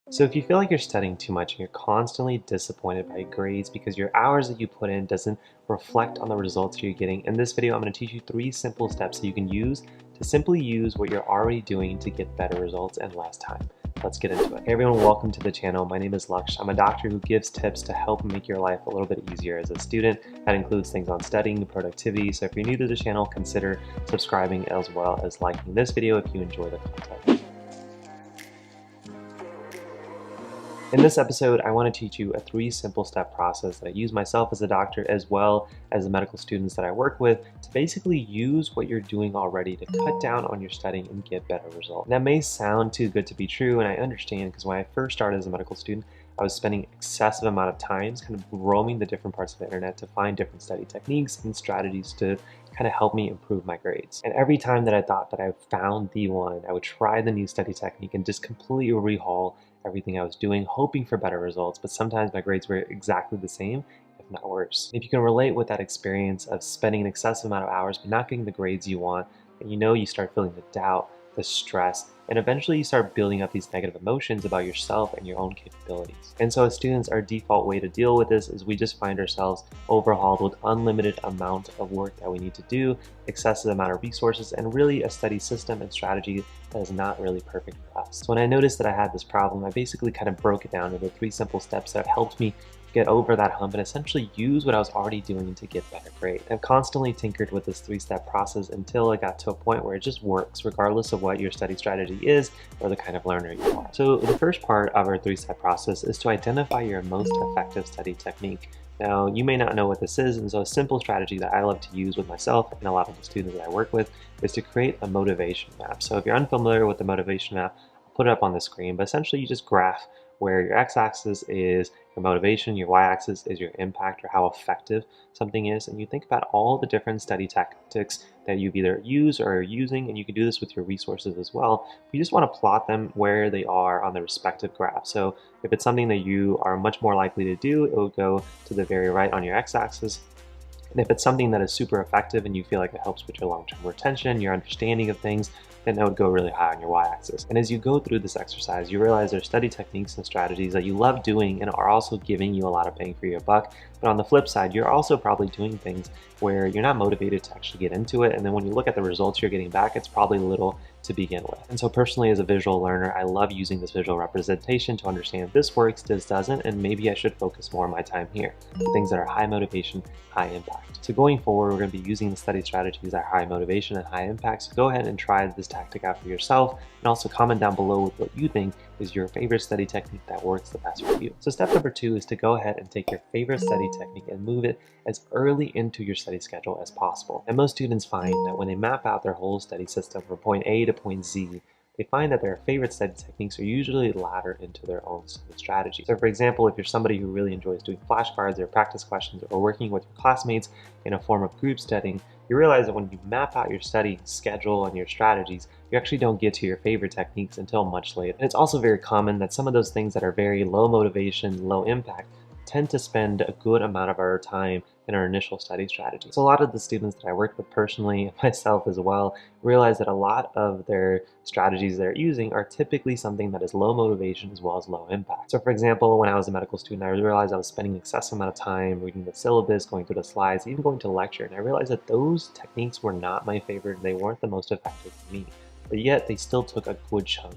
So if you feel like you're studying too much and you're constantly disappointed by grades because your hours that you put in doesn't reflect on the results you're getting, in this video I'm going to teach you 3 simple steps that you can use to simply use what you're already doing to get better results in less time. Let's get into it. Hey everyone, welcome to the channel. My name is Laksh. I'm a doctor who gives tips to help make your life a little bit easier as a student. That includes things on studying, productivity. So if you're new to the channel, consider subscribing as well as liking this video if you enjoy the content. In this episode, I want to teach you a 3 simple step process that I use myself as a doctor as well as the medical students that I work with to basically use what you're doing already to cut down on your studying and get better results. And that may sound too good to be true, and I understand because when I first started as a medical student, I was spending excessive amount of time kind of roaming the different parts of the internet to find different study techniques and strategies to kind of help me improve my grades. And every time that I thought that I found the one, I would try the new study technique and just completely rehaul everything I was doing, hoping for better results, but sometimes my grades were exactly the same, if not worse. If you can relate with that experience of spending an excessive amount of hours but not getting the grades you want, and you start feeling the doubt, the stress, and eventually you start building up these negative emotions about yourself and your own capabilities. And so as students, our default way to deal with this is we just find ourselves overhauled with unlimited amount of work that we need to do, excessive amount of resources, and really a study system and strategy that is not really perfect for us. So when I noticed that I had this problem, I basically kind of broke it down into 3 simple steps that have helped me get over that hump and essentially use what I was already doing to get better grades. I've constantly tinkered with this 3-step process until I got to a point where it just works regardless of what your study strategy is or the kind of learner you are. So the first part of our 3-step process is to identify your most effective study technique. Now, you may not know what this is, and so a simple strategy that I love to use with myself and a lot of the students that I work with is to create a motivation map. So if you're unfamiliar with the motivation map, I'll put it up on the screen, but essentially you just graph where your x-axis is your motivation, your y-axis is your impact or how effective something is, and you think about all the different study tactics that you've either used or are using, and you can do this with your resources as well. You just want to plot them where they are on the respective graph. So if it's something that you are much more likely to do, it will go to the very right on your x-axis. And if it's something that is super effective and you feel like it helps with your long-term retention, your understanding of things, then that would go really high on your y-axis. And as you go through this exercise, you realize there's study techniques and strategies that you love doing and are also giving you a lot of bang for your buck. But on the flip side, you're also probably doing things where you're not motivated to actually get into it. And then when you look at the results you're getting back, it's probably little to begin with. And so personally, as a visual learner, I love using this visual representation to understand this works, this doesn't, and maybe I should focus more of my time here. Things that are high motivation, high impact. So going forward, we're going to be using the study strategies that are high motivation and high impact. So go ahead and try this tactic out for yourself, and also comment down below with what you think is your favorite study technique that works the best for you. So step number 2 is to go ahead and take your favorite study technique and move it as early into your study schedule as possible. And most students find that when they map out their whole study system from point A to point Z, they find that their favorite study techniques are usually laddered into their own study strategy. So for example, if you're somebody who really enjoys doing flashcards or practice questions or working with your classmates in a form of group studying, you realize that when you map out your study schedule and your strategies, you actually don't get to your favorite techniques until much later. And it's also very common that some of those things that are very low motivation, low impact, tend to spend a good amount of our time in our initial study strategy. So a lot of the students that I worked with personally, myself as well, realize that a lot of their strategies they're using are typically something that is low motivation as well as low impact. So for example, when I was a medical student, I realized I was spending an excessive amount of time reading the syllabus, going through the slides, even going to lecture, and I realized that those techniques were not my favorite. They weren't the most effective for me, but yet they still took a good chunk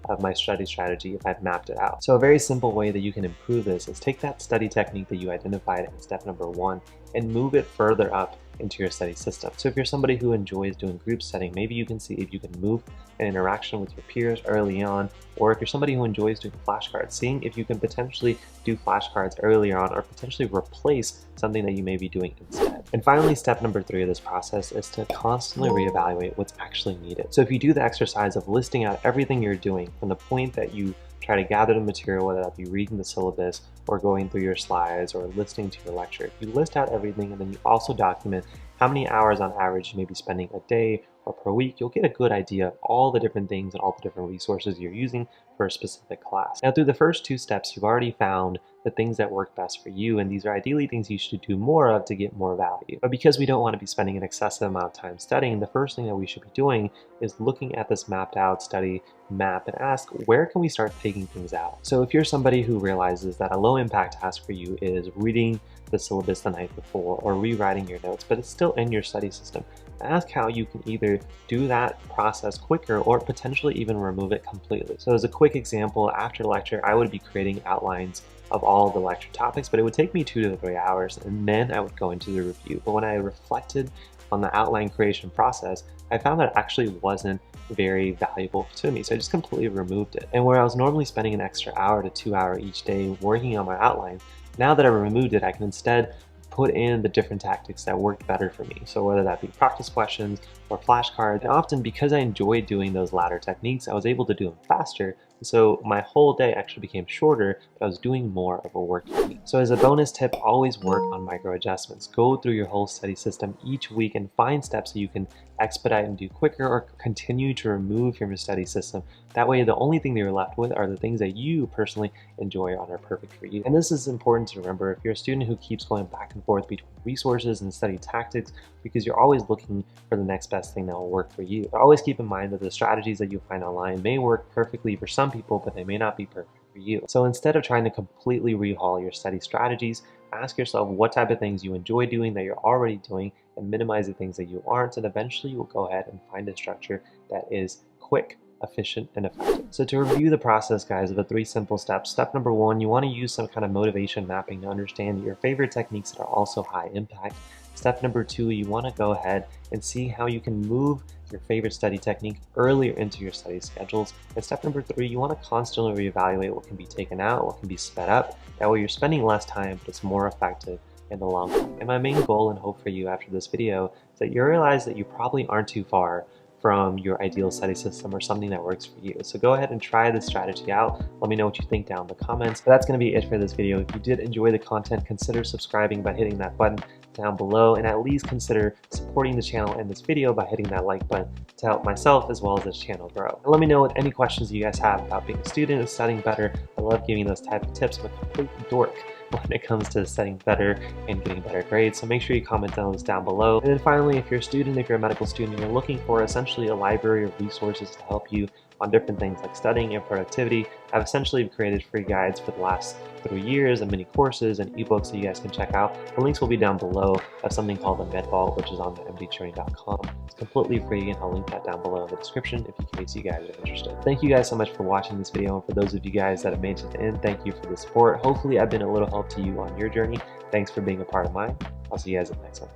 of my study strategy if I've mapped it out. So a very simple way that you can improve this is take that study technique that you identified in step number 1 and move it further up into your study system. So if you're somebody who enjoys doing group studying, maybe you can see if you can move an interaction with your peers early on, or if you're somebody who enjoys doing flashcards, seeing if you can potentially do flashcards earlier on or potentially replace something that you may be doing instead. And finally, step number 3 of this process is to constantly reevaluate what's actually needed. So if you do the exercise of listing out everything you're doing from the point that you try to gather the material, whether that be reading the syllabus or going through your slides or listening to your lecture. If you list out everything and then you also document how many hours on average you may be spending a day or per week, you'll get a good idea of all the different things and all the different resources you're using for a specific class. Now, through the first 2 steps, you've already found the things that work best for you, and these are ideally things you should do more of to get more value. But because we don't want to be spending an excessive amount of time studying, the first thing that we should be doing is looking at this mapped out study map and ask, where can we start taking things out? So if you're somebody who realizes that a low impact task for you is reading the syllabus the night before or rewriting your notes, but it's still in your study system, ask how you can either do that process quicker or potentially even remove it completely. So as a quick example, after lecture, I would be creating outlines of all the lecture topics, but it would take me 2 to 3 hours, and then I would go into the review. But when I reflected on the outline creation process, I found that it actually wasn't very valuable to me, so I just completely removed it. And where I was normally spending an extra hour to 2 hours each day working on my outline, now that I removed it, I can instead put in the different tactics that worked better for me. So whether that be practice questions or flashcards, and often because I enjoyed doing those latter techniques, I was able to do them faster. So my whole day actually became shorter, but I was doing more of a work week. So as a bonus tip, always work on micro adjustments. Go through your whole study system each week and find steps that you can expedite and do quicker, or continue to remove from your study system. That way, the only thing that you're left with are the things that you personally enjoy and are perfect for you. And this is important to remember if you're a student who keeps going back and forth between resources and study tactics, because you're always looking for the next best thing that will work for you. But always keep in mind that the strategies that you find online may work perfectly for some people, but they may not be perfect for you. So instead of trying to completely rehaul your study strategies, ask yourself what type of things you enjoy doing that you're already doing, and minimize the things that you aren't, and eventually you'll go ahead and find a structure that is quick, efficient, and effective. So to review the process, guys, of the 3 simple steps, step number 1, you want to use some kind of motivation mapping to understand your favorite techniques that are also high impact. Step number 2, you want to go ahead and see how you can move your favorite study technique earlier into your study schedules. And step number 3, you want to constantly reevaluate what can be taken out, what can be sped up. That way you're spending less time, but it's more effective in the long run. And my main goal and hope for you after this video is that you realize that you probably aren't too far from your ideal study system or something that works for you. So go ahead and try this strategy out. Let me know what you think down in the comments. But that's going to be it for this video. If you did enjoy the content, consider subscribing by hitting that button down below, and at least consider supporting the channel and this video by hitting that like button to help myself as well as this channel grow. And let me know what any questions you guys have about being a student and studying better. I love giving those type of tips. I'm a complete dork when it comes to studying better and getting better grades, so make sure you comment those down below. And then finally, if you're a student, if you're a medical student, you're looking for essentially a library of resources to help you on different things like studying and productivity, I've essentially created free guides for the last 3 years and many courses and ebooks that you guys can check out. The links will be down below of something called the MedVault, which is on the mdtraining.com. It's completely free, and I'll link that down below in the description in case you guys are interested. Thank you guys so much for watching this video, and for those of you guys that have made it to the end, thank you for the support. Hopefully I've been a little help to you on your journey. Thanks for being a part of mine. I'll see you guys in the next one.